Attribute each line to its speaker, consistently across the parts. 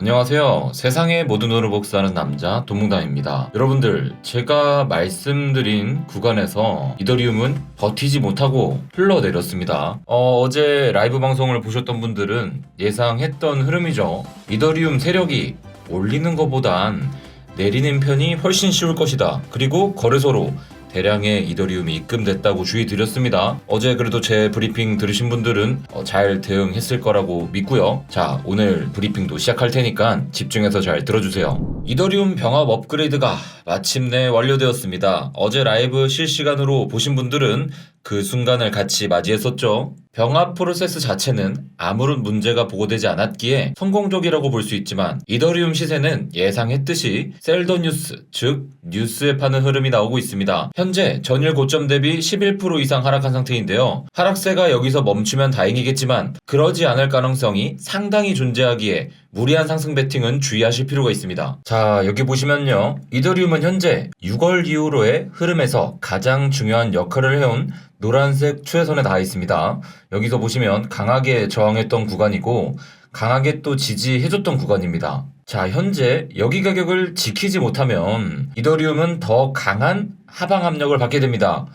Speaker 1: 안녕하세요. 세상의 모든 돈을 복사하는 남자 돈뭉당입니다. 여러분들, 제가 말씀드린 구간에서 이더리움은 버티지 못하고 흘러내렸습니다. 어제 라이브 방송을 보셨던 분들은 예상했던 흐름이죠. 이더리움 세력이 올리는 것보단 내리는 편이 훨씬 쉬울 것이다. 그리고 거래소로 대량의 이더리움이 입금됐다고 주의 드렸습니다. 어제 그래도 제 브리핑 들으신 분들은 잘 대응했을 거라고 믿고요. 자, 오늘 브리핑도 시작할 테니까 집중해서 잘 들어주세요. 이더리움 병합 업그레이드가 마침내 완료되었습니다. 어제 라이브 실시간으로 보신 분들은 그 순간을 같이 맞이했었죠. 병합 프로세스 자체는 아무런 문제가 보고되지 않았기에 성공적이라고 볼 수 있지만 이더리움 시세는 예상했듯이 셀더 뉴스, 즉 뉴스에 파는 흐름이 나오고 있습니다. 현재 전일 고점 대비 11% 이상 하락한 상태인데요. 하락세가 여기서 멈추면 다행이겠지만 그러지 않을 가능성이 상당히 존재하기에 무리한 상승 베팅은 주의하실 필요가 있습니다. 자, 여기 보시면요. 이더리움은 현재 6월 이후로의 흐름에서 가장 중요한 역할을 해온 노란색 추세선에 닿아 있습니다. 여기서 보시면 강하게 저항했던 구간이고 강하게 또 지지해줬던 구간입니다. 자, 현재 여기 가격을 지키지 못하면 이더리움은 더 강한 하방 압력을 받게 됩니다.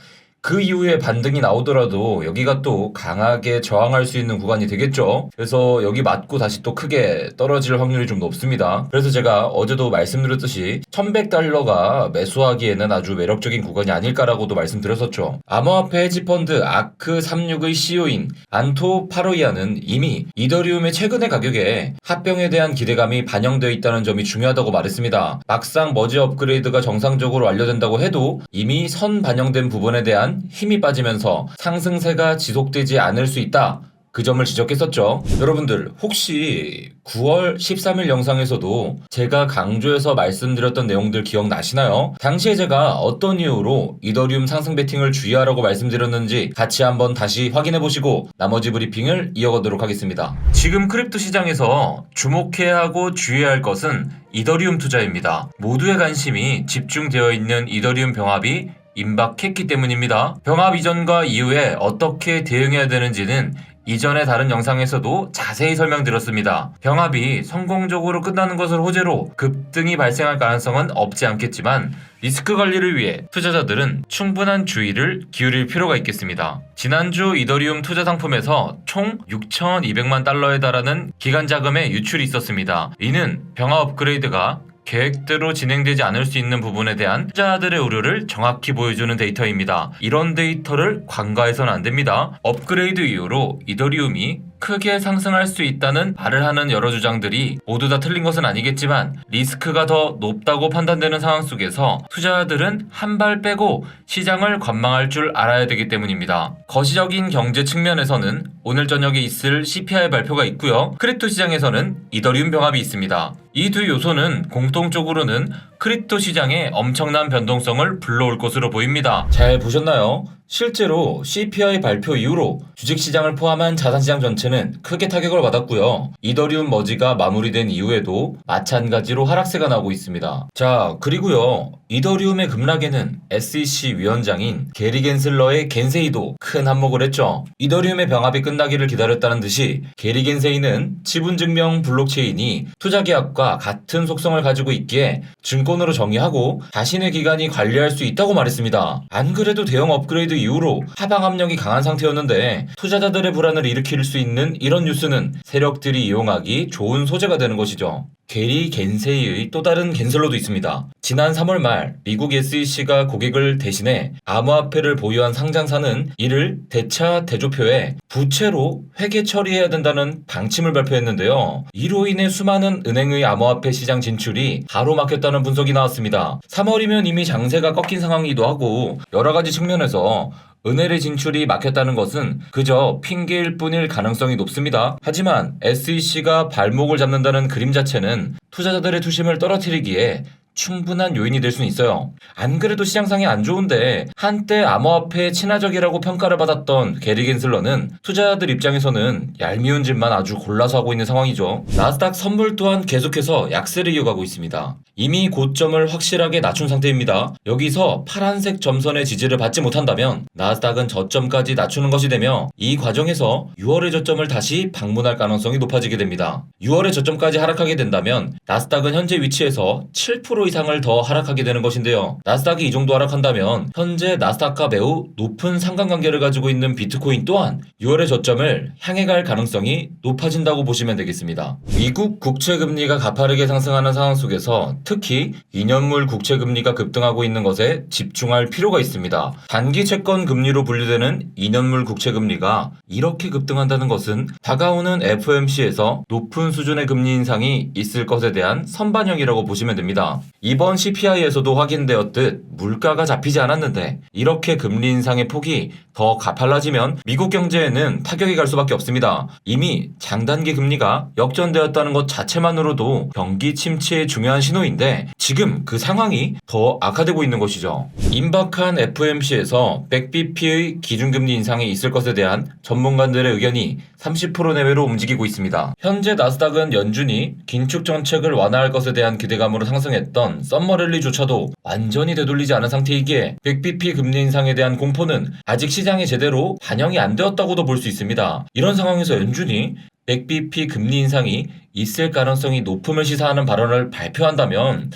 Speaker 1: 그 이후에 반등이 나오더라도 여기가 또 강하게 저항할 수 있는 구간이 되겠죠. 그래서 여기 맞고 다시 또 크게 떨어질 확률이 좀 높습니다. 그래서 제가 어제도 말씀드렸듯이 1100달러가 매수하기에는 아주 매력적인 구간이 아닐까라고도 말씀드렸었죠. 암호화폐 헤지펀드 아크36의 CEO인 안토 파로이아는 이미 이더리움의 최근의 가격에 합병에 대한 기대감이 반영되어 있다는 점이 중요하다고 말했습니다. 막상 머지 업그레이드가 정상적으로 완료된다고 해도 이미 선 반영된 부분에 대한 힘이 빠지면서 상승세가 지속되지 않을 수 있다. 그 점을 지적했었죠. 여러분들 혹시 9월 13일 영상에서도 제가 강조해서 말씀드렸던 내용들 기억나시나요? 당시에 제가 어떤 이유로 이더리움 상승 베팅을 주의하라고 말씀드렸는지 같이 한번 다시 확인해보시고 나머지 브리핑을 이어가도록 하겠습니다. 지금 크립토 시장에서 주목해야 하고 주의해야 할 것은 이더리움 투자입니다. 모두의 관심이 집중되어 있는 이더리움 병합이 임박했기 때문입니다. 병합 이전과 이후에 어떻게 대응해야 되는지는 이전의 다른 영상에서도 자세히 설명드렸습니다. 병합이 성공적으로 끝나는 것을 호재로 급등이 발생할 가능성은 없지 않겠지만 리스크 관리를 위해 투자자들은 충분한 주의를 기울일 필요가 있겠습니다. 지난주 이더리움 투자 상품에서 총 6,200만 달러에 달하는 기간 자금의 유출이 있었습니다. 이는 병합 업그레이드가 계획대로 진행되지 않을 수 있는 부분에 대한 투자자들의 우려를 정확히 보여주는 데이터입니다. 이런 데이터를 간과해서는 안 됩니다. 업그레이드 이후로 이더리움이 크게 상승할 수 있다는 말을 하는 여러 주장들이 모두 다 틀린 것은 아니겠지만 리스크가 더 높다고 판단되는 상황 속에서 투자자들은 한 발 빼고 시장을 관망할 줄 알아야 되기 때문입니다. 거시적인 경제 측면에서는 오늘 저녁에 있을 CPI 발표가 있고요. 크립토 시장에서는 이더리움 병합이 있습니다. 이 두 요소는 공통적으로는 크립토 시장에 엄청난 변동성을 불러올 것으로 보입니다. 잘 보셨나요? 실제로 CPI 발표 이후로 주식시장을 포함한 자산시장 전체는 크게 타격을 받았고요. 이더리움 머지가 마무리된 이후에도 마찬가지로 하락세가 나오고 있습니다. 자, 그리고요. 이더리움의 급락에는 SEC 위원장인 게리 겐슬러의 겐세이도 큰 한몫을 했죠. 이더리움의 병합이 끝나기를 기다렸다는 듯이 게리 겐세이는 지분증명 블록체인이 투자계약과 같은 속성을 가지고 있기에 증권으로 정의하고 자신의 기관이 관리할 수 있다고 말했습니다. 안 그래도 대형 업그레이드 이후로 하방 압력이 강한 상태였는데 투자자들의 불안을 일으킬 수 있는 이런 뉴스는 세력들이 이용하기 좋은 소재가 되는 것이죠. 게리 겐세이의 또 다른 겐슬러도 있습니다. 지난 3월 말 미국 SEC가 고객을 대신해 암호화폐를 보유한 상장사는 이를 대차 대조표에 부채로 회계 처리해야 된다는 방침을 발표했는데요. 이로 인해 수많은 은행의 암호화폐 시장 진출이 바로 막혔다는 분석이 나왔습니다. 3월이면 이미 장세가 꺾인 상황이기도 하고 여러 가지 측면에서 은행의 진출이 막혔다는 것은 그저 핑계일 뿐일 가능성이 높습니다. 하지만 SEC가 발목을 잡는다는 그림 자체는 투자자들의 투심을 떨어뜨리기에 충분한 요인이 될 수는 있어요. 안 그래도 시장상이 안 좋은데 한때 암호화폐 친화적이라고 평가를 받았던 게리 겐슬러는 투자자들 입장에서는 얄미운 짓만 아주 골라서 하고 있는 상황이죠. 나스닥 선물 또한 계속해서 약세를 이어가고 있습니다. 이미 고점을 확실하게 낮춘 상태입니다. 여기서 파란색 점선의 지지를 받지 못한다면 나스닥은 저점까지 낮추는 것이 되며 이 과정에서 6월의 저점을 다시 방문할 가능성이 높아지게 됩니다. 6월의 저점까지 하락하게 된다면 나스닥은 현재 위치에서 7% 이상을 더 하락하게 되는 것인데요. 나스닥이 이 정도 하락한다면 현재 나스닥과 매우 높은 상관관계를 가지고 있는 비트코인 또한 6월의 저점을 향해 갈 가능성이 높아진다고 보시면 되겠습니다. 미국 국채금리가 가파르게 상승하는 상황 속에서 특히 2년물 국채금리가 급등하고 있는 것에 집중할 필요가 있습니다. 단기 채권 금리로 분류되는 2년물 국채금리가 이렇게 급등한다는 것은 다가오는 FOMC에서 높은 수준의 금리 인상이 있을 것에 대한 선반영이라고 보시면 됩니다. 이번 CPI에서도 확인되었듯 물가가 잡히지 않았는데 이렇게 금리 인상의 폭이 더 가팔라지면 미국 경제에는 타격이 갈 수밖에 없습니다. 이미 장단기 금리가 역전되었다는 것 자체만으로도 경기 침체의 중요한 신호인데 지금 그 상황이 더 악화되고 있는 것이죠. 임박한 FOMC에서 100bp의 기준금리 인상이 있을 것에 대한 전문가들의 의견이 30% 내외로 움직이고 있습니다. 현재 나스닥은 연준이 긴축 정책을 완화할 것에 대한 기대감으로 상승했던 썸머랠리조차도 완전히 되돌리지 않은 상태이기에 100bp 금리 인상에 대한 공포는 아직 시장에 제대로 반영이 안 되었다고도 볼 수 있습니다. 이런 상황에서 연준이 100bp 금리 인상이 있을 가능성이 높음을 시사하는 발언을 발표한다면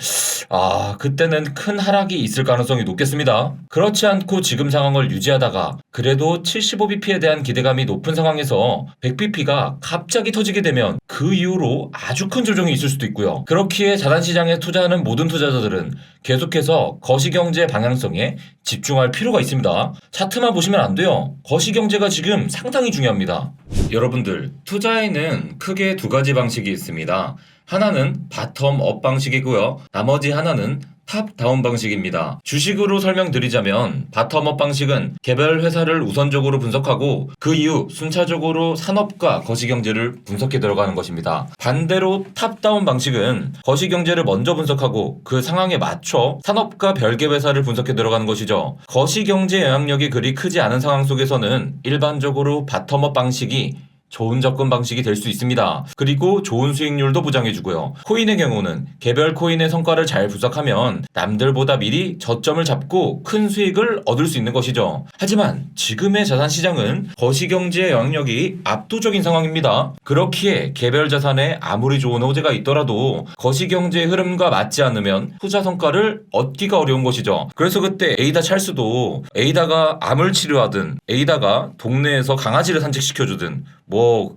Speaker 1: 그때는 큰 하락이 있을 가능성이 높겠습니다. 그렇지 않고 지금 상황을 유지하다가 그래도 75bp에 대한 기대감이 높은 상황에서 100bp가 갑자기 터지게 되면 그 이후로 아주 큰 조정이 있을 수도 있고요. 그렇기에 자산시장에 투자하는 모든 투자자들은 계속해서 거시경제 방향성에 집중할 필요가 있습니다. 차트만 보시면 안 돼요. 거시경제가 지금 상당히 중요합니다. 여러분들, 투자에는 크게 두 가지 방식이 있습니다. 하나는 바텀업 방식이고요. 나머지 하나는 탑다운 방식입니다. 주식으로 설명드리자면 바텀업 방식은 개별 회사를 우선적으로 분석하고 그 이후 순차적으로 산업과 거시경제를 분석해 들어가는 것입니다. 반대로 탑다운 방식은 거시경제를 먼저 분석하고 그 상황에 맞춰 산업과 별개 회사를 분석해 들어가는 것이죠. 거시경제 영향력이 그리 크지 않은 상황 속에서는 일반적으로 바텀업 방식이 좋은 접근 방식이 될 수 있습니다. 그리고 좋은 수익률도 보장해주고요. 코인의 경우는 개별 코인의 성과를 잘 분석하면 남들보다 미리 저점을 잡고 큰 수익을 얻을 수 있는 것이죠. 하지만 지금의 자산시장은 거시경제의 영향력이 압도적인 상황입니다. 그렇기에 개별 자산에 아무리 좋은 호재가 있더라도 거시경제의 흐름과 맞지 않으면 투자 성과를 얻기가 어려운 것이죠. 그래서 그때 에이다 찰스도 에이다가 암을 치료하든 에이다가 동네에서 강아지를 산책시켜주든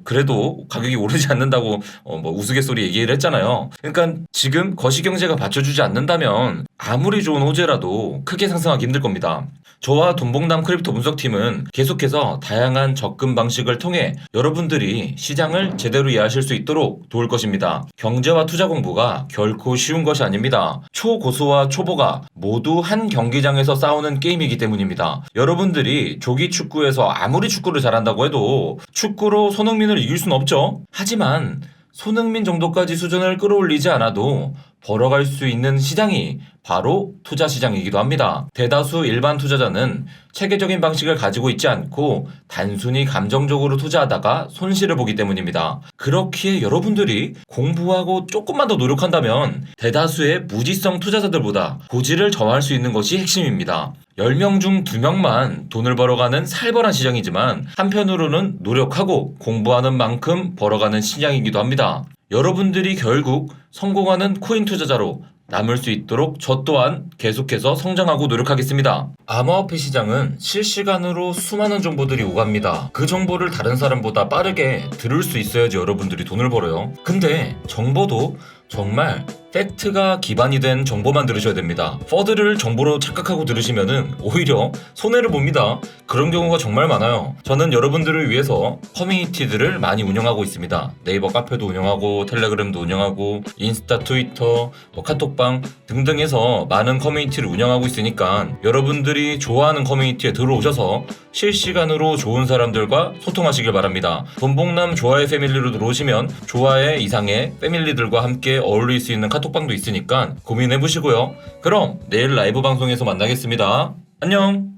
Speaker 1: 그래도 가격이 오르지 않는다고 우스갯소리 얘기를 했잖아요. 그러니까 지금 거시경제가 받쳐주지 않는다면 아무리 좋은 호재라도 크게 상승하기 힘들 겁니다. 저와 돈봉담 크립토 분석팀은 계속해서 다양한 접근 방식을 통해 여러분들이 시장을 제대로 이해하실 수 있도록 도울 것입니다. 경제와 투자 공부가 결코 쉬운 것이 아닙니다. 초고수와 초보가 모두 한 경기장에서 싸우는 게임이기 때문입니다. 여러분들이 조기 축구에서 아무리 축구를 잘한다고 해도 축구로 손흥민을 이길 수는 없죠. 하지만 손흥민 정도까지 수준을 끌어올리지 않아도 벌어갈 수 있는 시장이 바로 투자 시장이기도 합니다. 대다수 일반 투자자는 체계적인 방식을 가지고 있지 않고 단순히 감정적으로 투자하다가 손실을 보기 때문입니다. 그렇기에 여러분들이 공부하고 조금만 더 노력한다면 대다수의 무지성 투자자들보다 고지를 점할 수 있는 것이 핵심입니다. 10명 중 2명만 돈을 벌어가는 살벌한 시장이지만 한편으로는 노력하고 공부하는 만큼 벌어가는 시장이기도 합니다. 여러분들이 결국 성공하는 코인 투자자로 남을 수 있도록 저 또한 계속해서 성장하고 노력하겠습니다. 암호화폐 시장은 실시간으로 수많은 정보들이 오갑니다. 그 정보를 다른 사람보다 빠르게 들을 수 있어야지 여러분들이 돈을 벌어요. 근데 정보도 정말 팩트가 기반이 된 정보만 들으셔야 됩니다. 퍼드를 정보로 착각하고 들으시면은 오히려 손해를 봅니다. 그런 경우가 정말 많아요. 저는 여러분들을 위해서 커뮤니티들을 많이 운영하고 있습니다. 네이버 카페도 운영하고 텔레그램도 운영하고 인스타, 트위터, 카톡방 등등 해서 많은 커뮤니티를 운영하고 있으니까 여러분들이 좋아하는 커뮤니티에 들어오셔서 실시간으로 좋은 사람들과 소통하시길 바랍니다. 돈봉남 좋아해 패밀리로 들어오시면 좋아해 이상의 패밀리들과 함께 어울릴 수 있는 카톡방도 있으니까 고민해보시고요. 그럼 내일 라이브 방송에서 만나겠습니다. 안녕.